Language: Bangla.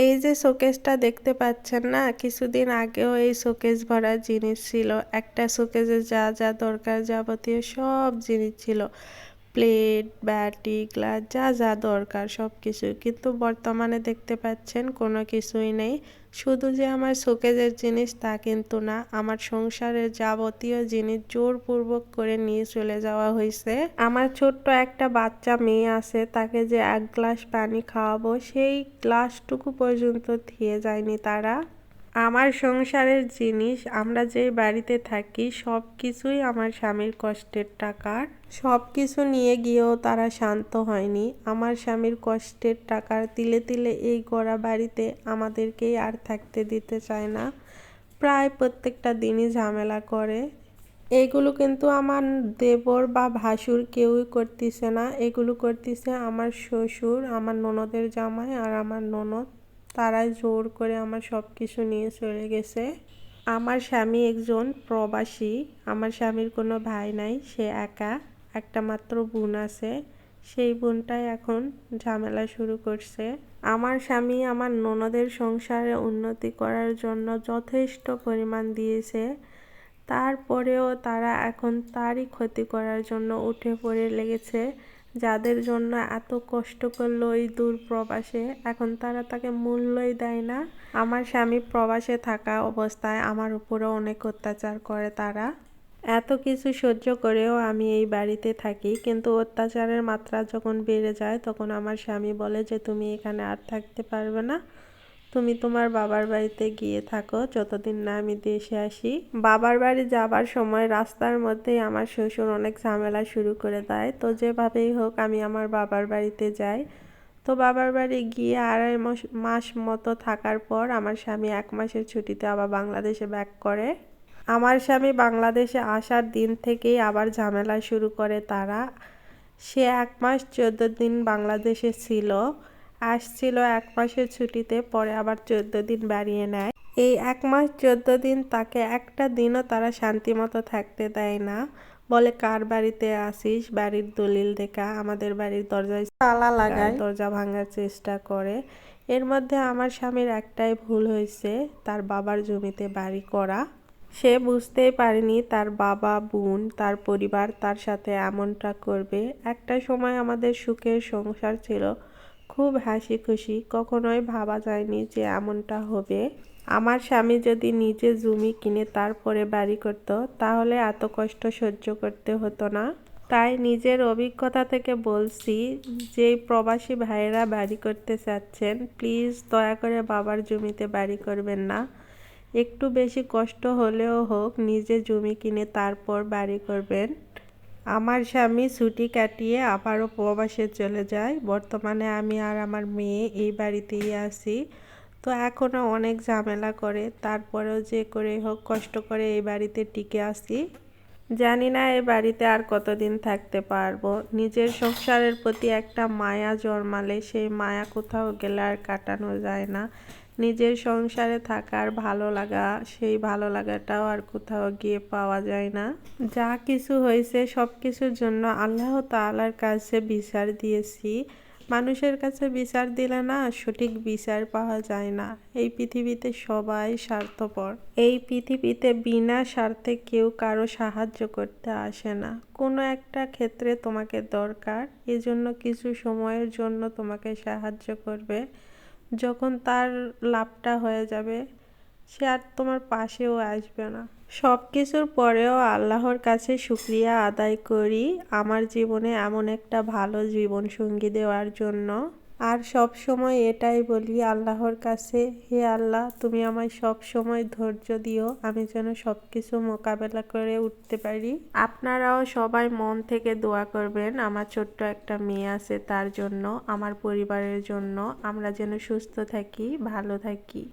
এই যে শোকেসটা দেখতে পাচ্ছেন না, কিছুদিন আগেও এই শোকেস ভরা জিনিস ছিল। একটা শোকেসে যা যা দরকার যাবতীয় সব জিনিস ছিল, প্লেট, বাটি, গ্লাস, যা যা দরকার সব কিছু। কিন্তু বর্তমানে দেখতে পাচ্ছেন কোনো কিছুই নেই। শুধু যে আমার শোকেজের জিনিস তা কিন্তু না, আমার সংসারের যাবতীয় জিনিস জোরপূর্বক করে নিয়ে চলে যাওয়া হয়েছে। আমার ছোট্ট একটা বাচ্চা মেয়ে আছে, তাকে যে 1 গ্লাস পানি খাওয়াবো সেই গ্লাসটুকু পর্যন্ত দিয়ে যায়নি তারা। আমার সংসারের জিনিস, আমরা যে বাড়িতে থাকি সব কিছুই আমার স্বামীর কষ্টের টাকার। সব কিছু নিয়ে গিয়েও তারা শান্ত হয়নি। আমার স্বামীর কষ্টের টাকার তিলে তিলে এই গড়া বাড়িতে আমাদেরকেই আর থাকতে দিতে চায় না। প্রায় প্রত্যেকটা দিনই ঝামেলা করে। এগুলো কিন্তু আমার দেবর বা ভাসুর কেউই করতেছে না, এগুলো করতেছে আমার শ্বশুর, আমার ননদের জামাই আর আমার ননদ। তারাই জোর করে আমার সব কিছু নিয়ে চলে গেছে। আমার স্বামী একজন প্রবাসী, আমার স্বামীর কোনো ভাই নাই, সে একা। একটা মাত্র বোন আছে, সেই বোনটাই এখন ঝামেলা শুরু করছে। আমার স্বামী আমার ননদের সংসারে উন্নতি করার জন্য যথেষ্ট পরিমাণ দিয়েছে, তারপরেও তারা এখন তারই ক্ষতি করার জন্য উঠে পড়ে লেগেছে। যাদের জন্য এত কষ্ট করলো ওই দূর প্রবাসে, এখন তারা তাকে মূল্যই দেয় না। আমার স্বামী প্রবাসে থাকা অবস্থায় আমার উপরেও অনেক অত্যাচার করে তারা। এত কিছু সহ্য করেও আমি এই বাড়িতে থাকি, কিন্তু অত্যাচারের মাত্রা যখন বেড়ে যায় তখন আমার স্বামী বলে যে তুমি এখানে আর থাকতে পারবে না, তুমি তোমার বাবার বাড়িতে গিয়ে থাকো যতদিন না আমি দেশে আসি। বাবার বাড়ি যাবার সময় রাস্তার মধ্যেই আমার শ্বশুর অনেক ঝামেলা শুরু করে দেয়। তো যেভাবেই হোক আমি আমার বাবার বাড়িতে যাই। তো বাবার বাড়ি গিয়ে 2.5 মাস মতো থাকার পর আমার স্বামী 1 মাসের ছুটিতে আবার বাংলাদেশে ব্যাক করে। আমার স্বামী বাংলাদেশে আসার দিন থেকেই আবার ঝামেলা শুরু করে তারা। সে 1 মাস 14 দিন বাংলাদেশে ছিল, আসছিল 1 মাসের ছুটিতে, পরে আবার 14 দিন বাড়িয়ে নেয়। এই 1 মাস 14 দিন তাকে একটা দিনও তারা শান্তি মতো থাকতে দেয় না। বলে কার বাড়িতে আসিস, বাড়ির দলিল দেখা, আমাদের বাড়ির দরজায় তালা লাগায়, দরজা ভাঙার চেষ্টা করে। এর মধ্যে আমার স্বামীর একটাই ভুল হয়েছে, তার বাবার জমিতে বাড়ি করা। সে বুঝতেই পারেনি তার বাবা, বোন, তার পরিবার তার সাথে এমনটা করবে। একটা সময় আমাদের সুখের সংসার ছিল, খুব হাসি খুশি, কখনোই ভাবা যায়নি যে এমনটা হবে। আমার স্বামী যদি নিজে জমি কিনে তারপরে বাড়ি করত তাহলে এত কষ্ট সহ্য করতে হতো না। তাই নিজের অভিজ্ঞতা থেকে বলছি, যে প্রবাসী ভাইয়েরা বাড়ি করতে চাচ্ছেন প্লিজ দয়া করে বাবার জমিতে বাড়ি করবেন না। একটু বেশি কষ্ট হলেও হোক নিজে জমি কিনে তারপর বাড়ি করবেন। আমার স্বামী ছুটি কাটিয়ে আবারও প্রবাসে চলে যায়। বর্তমানে আমি আর আমার মেয়ে এই বাড়িতেই আছি। তো এখনও অনেক ঝামেলা করে, তারপরেও যে করে হোক কষ্ট করে এই বাড়িতে টিকে আছি। জানি না এই বাড়িতে আর কতদিন থাকতে পারবো। নিজের সংসারের প্রতি একটা মায়া জন্মালে সেই মায়া কোথাও গেলে আর কাটানো যায় না। নিজের সংসারে থাকার ভালো লাগা, সেই ভালো লাগাটাও আর কোথাও গিয়ে পাওয়া যায় না। যা কিছু হয়েছে সব কিছুর জন্য আল্লাহ তাআলার কাছে বিচার দিয়েছি। মানুষের কাছে বিচার দিলে না সঠিক বিচার পাওয়া যায় না। এই পৃথিবীতে সবাই স্বার্থপর। এই পৃথিবীতে বিনা স্বার্থে কেউ কারো সাহায্য করতে আসে না। কোনো একটা ক্ষেত্রে তোমাকে দরকার, এজন্য কিছু সময়ের জন্য তোমাকে সাহায্য করবে। যখন তার লাভটা হয়ে যাবে সে আর তোমার পাশেও আসবে না। সব কিছুর পরেও আল্লাহর কাছে শুকরিয়া আদায় করি আমার জীবনে এমন একটা ভালো জীবন সঙ্গী দেওয়ার জন্য। আর সব সময় এটাই বলি আল্লাহর কাছে, হে আল্লাহ তুমি আমায় সব সময় ধৈর্য দিও, আমি যেন সব কিছু মোকাবেলা করে উঠতে পারি। আপনারাও সবাই মন থেকে দোয়া করবেন আমার ছোট্ট একটা মেয়ে আছে তার জন্য, আমার পরিবারের জন্য। আমরা যেন সুস্থ থাকি, ভালো থাকি।